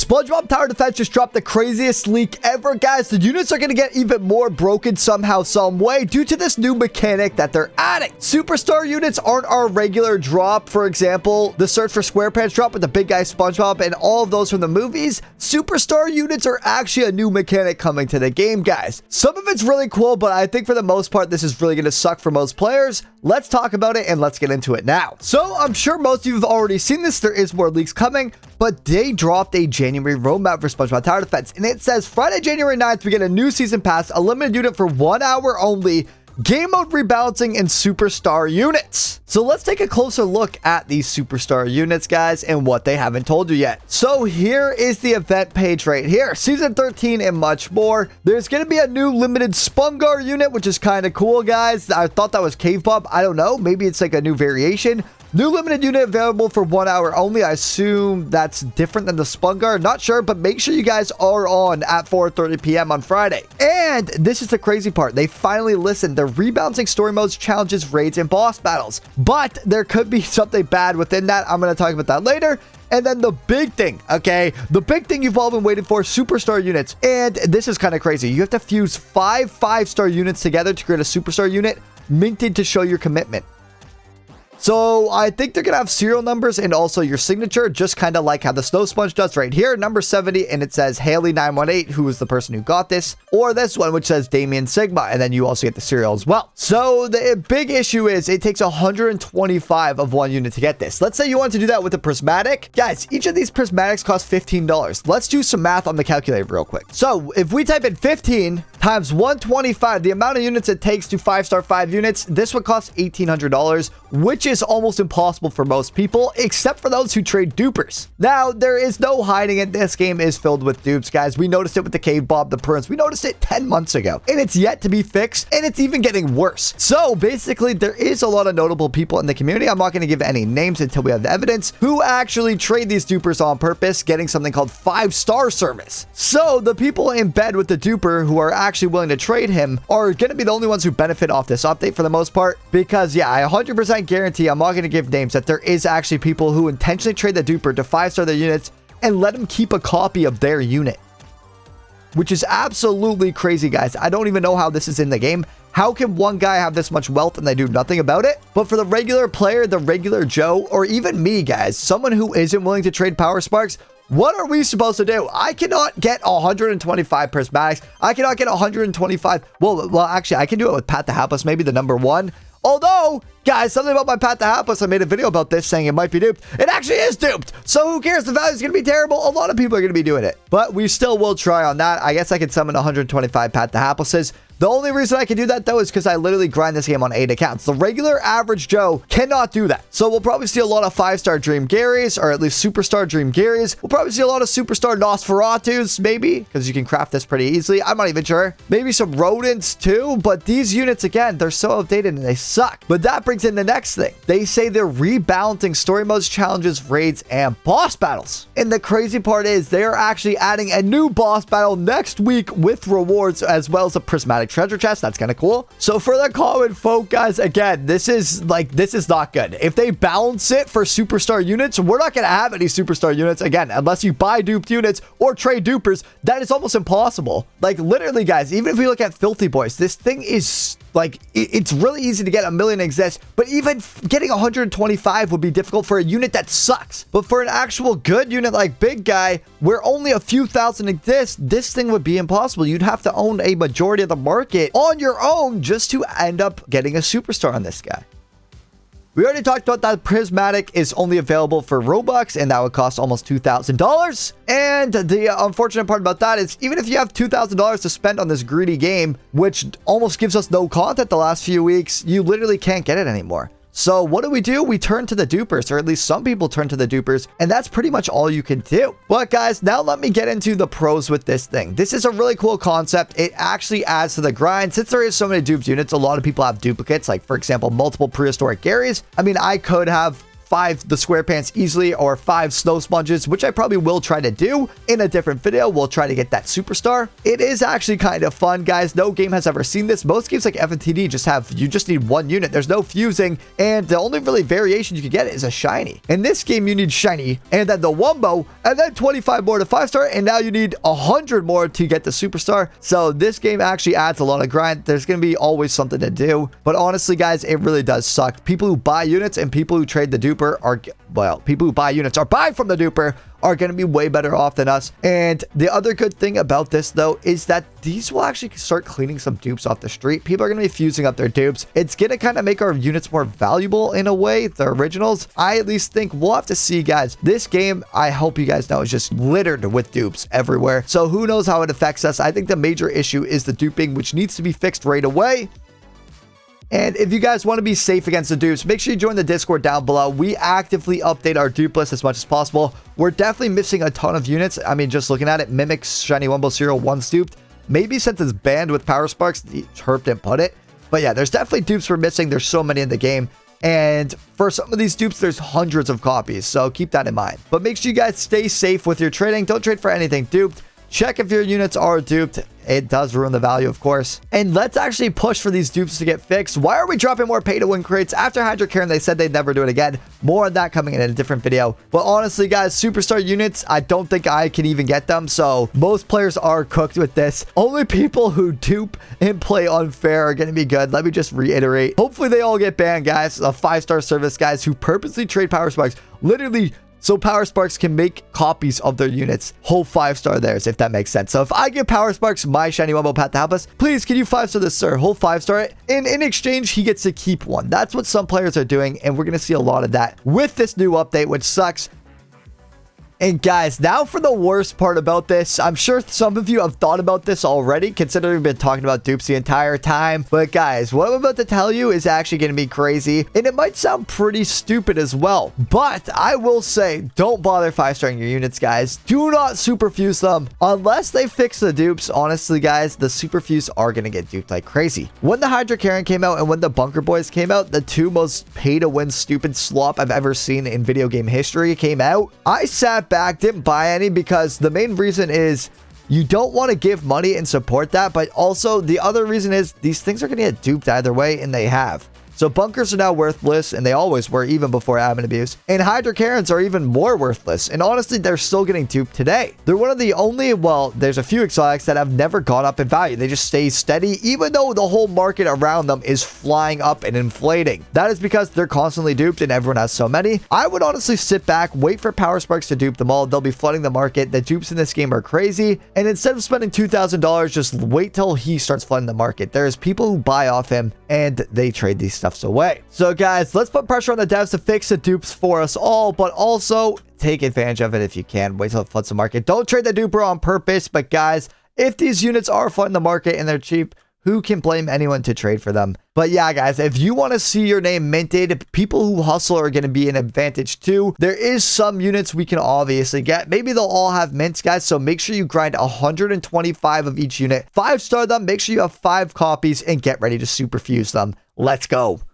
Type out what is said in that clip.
Spongebob Tower Defense just dropped the craziest leak ever, guys. The units are going to get even more broken somehow, some way, due to this new mechanic that they're adding. Superstar units aren't our regular drop. For example, the Search for SquarePants drop with the big guy Spongebob and all of those from the movies. Superstar units are actually a new mechanic coming to the game, guys. Some of it's really cool, but I think for the most part, this is really going to suck for most players. Let's talk about it and let's get into it now. So I'm sure most of you have already seen this. There is more leaks coming, but they dropped a January roadmap for Spongebob Tower Defense, and it says Friday, January 9th, we get a new season pass, a limited unit for 1 hour only, game mode rebalancing, and superstar units. So let's take a closer look at these superstar units, guys, and what they haven't told you yet. So here is the event page right here, season 13 and much more. There's going to be a new limited Spungar unit, which is kind of cool, guys. I thought that was Cave Bob. I don't know. Maybe it's like a new variation. New limited unit available for 1 hour only. I assume that's different than the Spungar. Not sure, but make sure you guys are on at 4:30 p.m. on Friday. And this is the crazy part. They finally listened. They're rebalancing story modes, challenges, raids, and boss battles. But there could be something bad within that. I'm going to talk about that later. And then the big thing, okay? The big thing you've all been waiting for, superstar units. And this is kind of crazy. You have to fuse 5 5-star units together to create a superstar unit minted to show your commitment. So I think they're going to have serial numbers and also your signature, just kind of like how the Snow Sponge does right here, number 70, and it says Haley 918, who is the person who got this, or this one, which says Damien Sigma, and then you also get the serial as well. So the big issue is it takes 125 of one unit to get this. Let's say you want to do that with a prismatic. Guys, each of these prismatics costs $15. Let's do some math on the calculator real quick. So if we type in 15 times 125, the amount of units it takes to 5-star 5 units, this would cost $1,800, which is almost impossible for most people, except for those who trade dupers. Now, there is no hiding it. This game is filled with dupes, guys. We noticed it with the Cave Bob, the Prince. We noticed it 10 months ago, and it's yet to be fixed, and it's even getting worse. So basically, there is a lot of notable people in the community. I'm not going to give any names until we have the evidence, who actually trade these dupers on purpose, getting something called 5-star service. So the people in bed with the duper who are actually willing to trade him are going to be the only ones who benefit off this update for the most part, because yeah, I 100% guarantee, I'm not going to give names, that there is actually people who intentionally trade the duper to 5-star their units and let them keep a copy of their unit, which is absolutely crazy, guys. I don't even know how this is in the game. How can one guy have this much wealth and they do nothing about it? But for the regular player, the regular Joe, or even me, guys, someone who isn't willing to trade power sparks, what are we supposed to do? I cannot get 125 prismatics. I cannot get 125. Well, actually, I can do it with Pat the Hapless, maybe the number 1. Although, guys, something about my Pat the Hapless, I made a video about this saying it might be duped. It actually is duped. So who cares? The value is going to be terrible. A lot of people are going to be doing it. But we still will try on that. I guess I could summon 125 Pat the Haplesses. The only reason I can do that, though, is because I literally grind this game on 8 accounts. The regular average Joe cannot do that. So we'll probably see a lot of 5-star Dream Garys, or at least Superstar Dream Garys. We'll probably see a lot of Superstar Nosferatus, maybe, because you can craft this pretty easily. I'm not even sure. Maybe some Rodents, too. But these units, again, they're so outdated and they suck. But that brings in the next thing. They say they're rebalancing story modes, challenges, raids, and boss battles. And the crazy part is they are actually adding a new boss battle next week with rewards, as well as a prismatic treasure chest. That's kind of cool. So for the common folk, guys, again, this is not good. If they balance it for superstar units, we're not going to have any superstar units again, unless you buy duped units or trade dupers. That is almost impossible. Like, literally, guys, even if we look at Filthy Boys, this thing is like, it's really easy to get a million exists, but even getting 125 would be difficult for a unit that sucks. But for an actual good unit like Big Guy, where only a few thousand exist, this thing would be impossible. You'd have to own a majority of the market on your own just to end up getting a superstar on this guy. We already talked about that prismatic is only available for Robux, and that would cost almost $2,000. And the unfortunate part about that is, even if you have $2,000 to spend on this greedy game, which almost gives us no content the last few weeks, you literally can't get it anymore. So what do? We turn to the dupers, or at least some people turn to the dupers, and that's pretty much all you can do. But guys, now let me get into the pros with this thing. This is a really cool concept. It actually adds to the grind. Since there is so many duped units, a lot of people have duplicates, like for example, multiple prehistoric Garys. I mean, I could have the square pants easily, or 5 snow sponges, which I probably will try to do in a different video. We'll try to get that superstar. It is actually kind of fun, guys. No game has ever seen this. Most games like FNTD you just need one unit. There's no fusing, and the only really variation you can get is a shiny. In this game, you need shiny, and then the wombo, and then 25 more to 5-star, and now you need 100 more to get the superstar. So this game actually adds a lot of grind. There's going to be always something to do, but honestly, guys, it really does suck. People who buy units and people who trade the duper are, well, people who buy units or buy from the duper are going to be way better off than us. And the other good thing about this, though, is that these will actually start cleaning some dupes off the street. People are going to be fusing up their dupes. It's going to kind of make our units more valuable in a way, the originals. I at least think we'll have to see, guys. This game, I hope you guys know, is just littered with dupes everywhere. So who knows how it affects us. I think the major issue is the duping, which needs to be fixed right away. And if you guys want to be safe against the dupes, make sure you join the Discord down below. We actively update our dupe list as much as possible. We're definitely missing a ton of units. I mean, just looking at it, Mimics, Shiny Wumbo, Serial, 1 duped. Maybe since it's banned with Power Sparks, the Herp didn't put it. But yeah, there's definitely dupes we're missing. There's so many in the game. And for some of these dupes, there's hundreds of copies. So keep that in mind. But make sure you guys stay safe with your trading. Don't trade for anything duped. Check if your units are duped. It does ruin the value, of course. And let's actually push for these dupes to get fixed. Why are we dropping more pay-to-win crates? After Hydra Karen, they said they'd never do it again. More on that coming in a different video. But honestly, guys, superstar units, I don't think I can even get them. So most players are cooked with this. Only people who dupe and play unfair are going to be good. Let me just reiterate. Hopefully they all get banned, guys. A 5-star service, guys, who purposely trade Power Sparks. Literally, so Power Sparks can make copies of their units. Whole 5-star theirs, if that makes sense. So if I give Power Sparks my shiny Wumbo Pat to help us, please, can you 5-star this, sir? Whole 5-star it. And in exchange, he gets to keep one. That's what some players are doing, and we're going to see a lot of that with this new update, which sucks. And guys, now for the worst part about this. I'm sure some of you have thought about this already, considering we've been talking about dupes the entire time. But guys, what I'm about to tell you is actually going to be crazy, and it might sound pretty stupid as well. But I will say, don't bother 5-starring your units, guys. Do not superfuse them unless they fix the dupes. Honestly, guys, the superfuse are going to get duped like crazy. When the Hydra Karen came out and when the Bunker Boys came out, the two most pay-to-win stupid slop I've ever seen in video game history came out. I sat back, didn't buy any, because the main reason is you don't want to give money and support that, but also the other reason is these things are going to get duped either way, and they have. So bunkers are now worthless, and they always were, even before admin abuse. And Hydra Karens are even more worthless. And honestly, they're still getting duped today. They're one of the only, well, there's a few exotics that have never gone up in value. They just stay steady, even though the whole market around them is flying up and inflating. That is because they're constantly duped and everyone has so many. I would honestly sit back, wait for Power Sparks to dupe them all. They'll be flooding the market. The dupes in this game are crazy. And instead of spending $2,000, just wait till he starts flooding the market. There's people who buy off him and they trade these stuffs away. So guys, let's put pressure on the devs to fix the dupes for us all, but also take advantage of it if you can. Wait till it floods the market. Don't trade the duper on purpose. But guys, if these units are flooding the market and they're cheap, who can blame anyone to trade for them? But yeah, guys, if you want to see your name minted, people who hustle are going to be an advantage too. There is some units we can obviously get. Maybe they'll all have mints, guys. So make sure you grind 125 of each unit. 5-star them. Make sure you have 5 copies and get ready to superfuse them. Let's go.